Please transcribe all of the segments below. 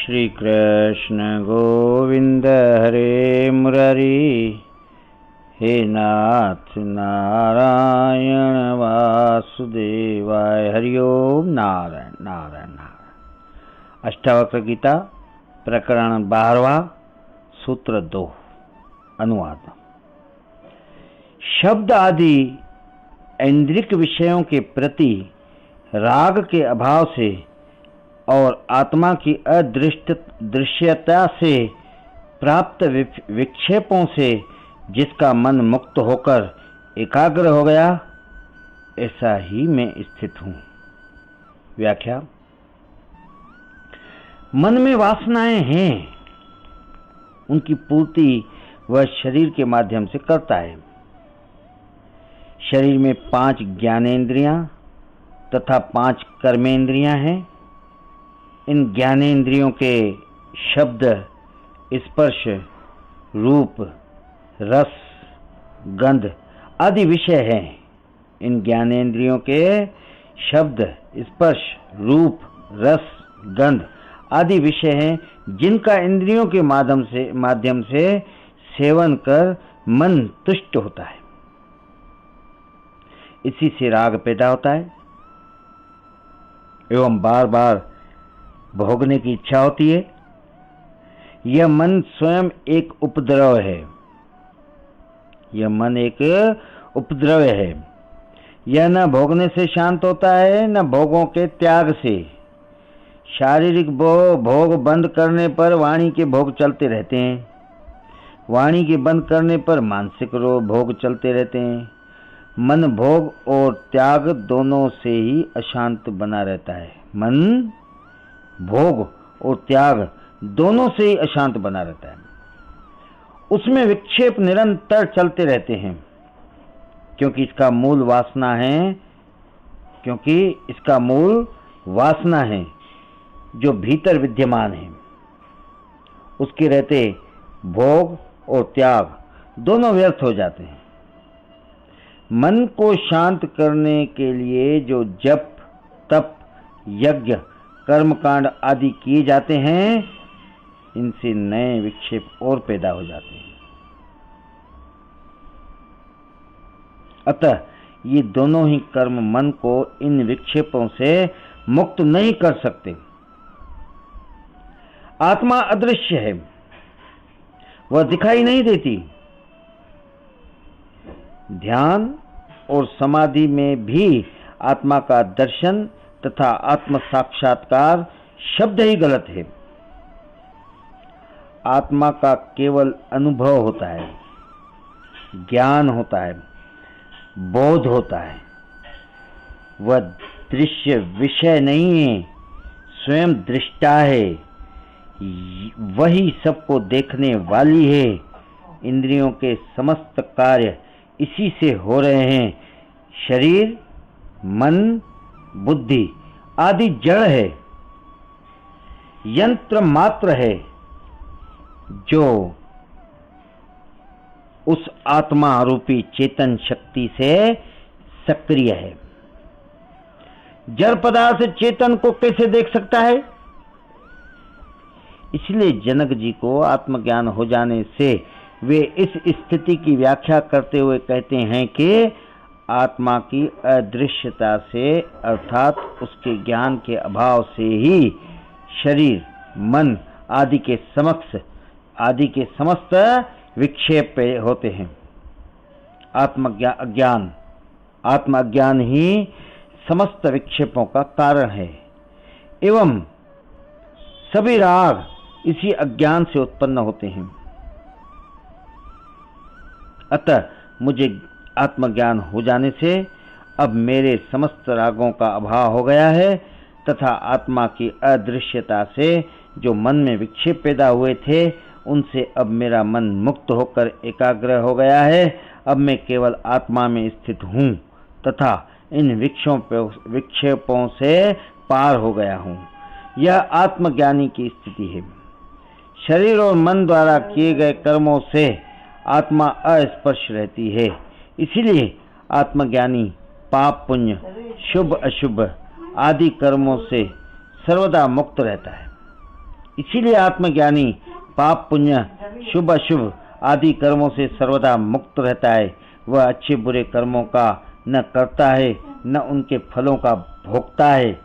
श्री कृष्ण गोविंद हरे मुरारी, हे नाथ नारायण वासुदेवाय। हरिओम। नारायण नारायण नारायण। अष्टावक्र गीता प्रकरण 12, सूत्र 2। अनुवाद। शब्द आदि ऐन्द्रिक विषयों के प्रति राग के अभाव से और आत्मा की अदृश्यता से प्राप्त विक्षेपों से जिसका मन मुक्त होकर एकाग्र हो गया, ऐसा ही मैं स्थित हूँ। व्याख्या। मन में वासनाएं हैं, उनकी पूर्ति वह शरीर के माध्यम से करता है। शरीर में 5 ज्ञानेंद्रियां तथा 5 कर्मेंद्रियां हैं। इन ज्ञानेंद्रियों के शब्द, स्पर्श, रूप, रस, गंध आदि विषय हैं। इन ज्ञानेंद्रियों के शब्द, स्पर्श, रूप, रस, गंध आदि विषय हैं, जिनका इंद्रियों के माध्यम से सेवन कर मन तुष्ट होता है। इसी से राग पैदा होता है एवं बार बार भोगने की इच्छा होती है। यह मन स्वयं एक उपद्रव है। यह मन एक उपद्रव है। यह न भोगने से शांत होता है, न भोगों के त्याग से। शारीरिक भोग बंद करने पर वाणी के भोग चलते रहते हैं। वाणी के बंद करने पर मानसिक भोग चलते रहते हैं। मन भोग और त्याग दोनों से ही अशांत बना रहता है। मन भोग और त्याग दोनों से ही अशांत बना रहता है। उसमें विक्षेप निरंतर चलते रहते हैं, क्योंकि इसका मूल वासना है जो भीतर विद्यमान है। उसके रहते भोग और त्याग दोनों व्यर्थ हो जाते हैं। मन को शांत करने के लिए जो जप, तप, यज्ञ, कर्मकांड आदि किए जाते हैं, इनसे नए विक्षेप और पैदा हो जाते हैं। अतः ये दोनों ही कर्म मन को इन विक्षेपों से मुक्त नहीं कर सकते। आत्मा अदृश्य है, वह दिखाई नहीं देती। ध्यान और समाधि में भी आत्मा का दर्शन तथा आत्म साक्षात्कार शब्द ही गलत है। आत्मा का केवल अनुभव होता है, ज्ञान होता है, बोध होता है। वह दृश्य विषय नहीं है, स्वयं दृष्टा है। वही सबको देखने वाली है। इंद्रियों के समस्त कार्य इसी से हो रहे हैं। शरीर, मन, बुद्धि आदि जड़ है, यंत्र मात्र है जो उस आत्मा रूपी चेतन शक्ति से सक्रिय है। जड़ पदार्थ चेतन को कैसे देख सकता है? इसलिए जनक जी को आत्मज्ञान हो जाने से वे इस स्थिति की व्याख्या करते हुए कहते हैं कि आत्मा की अदृश्यता से, अर्थात उसके ज्ञान के अभाव से ही शरीर, मन आदि के समस्त विक्षेप होते हैं। आत्मज्ञान ही समस्त विक्षेपों का कारण है एवं सभी राग इसी अज्ञान से उत्पन्न होते हैं। अतः मुझे आत्मज्ञान हो जाने से अब मेरे समस्त रागों का अभाव हो गया है तथा आत्मा की अदृश्यता से जो मन में विक्षेप पैदा हुए थे, उनसे अब मेरा मन मुक्त होकर एकाग्र हो गया है। अब मैं केवल आत्मा में स्थित हूँ तथा इन विक्षेपों से पार हो गया हूँ। यह आत्मज्ञानी की स्थिति है। शरीर और मन द्वारा किए गए कर्मों से आत्मा अस्पर्श रहती है। इसीलिए आत्मज्ञानी पाप पुण्य, शुभ अशुभ आदि कर्मों से सर्वदा मुक्त रहता है। इसीलिए आत्मज्ञानी पाप पुण्य शुभ अशुभ आदि कर्मों से सर्वदा मुक्त रहता है। वह अच्छे बुरे कर्मों का न करता है न उनके फलों का भोगता है।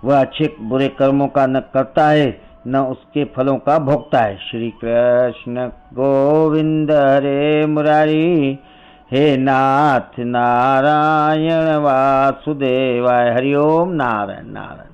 वह अच्छे बुरे कर्मों का न करता है न उसके फलों का भोगता है। श्री कृष्ण गोविंद हरे मुरारी, हे नाथ नारायण वासुदेवाय। हरिओम नारायण नारायण।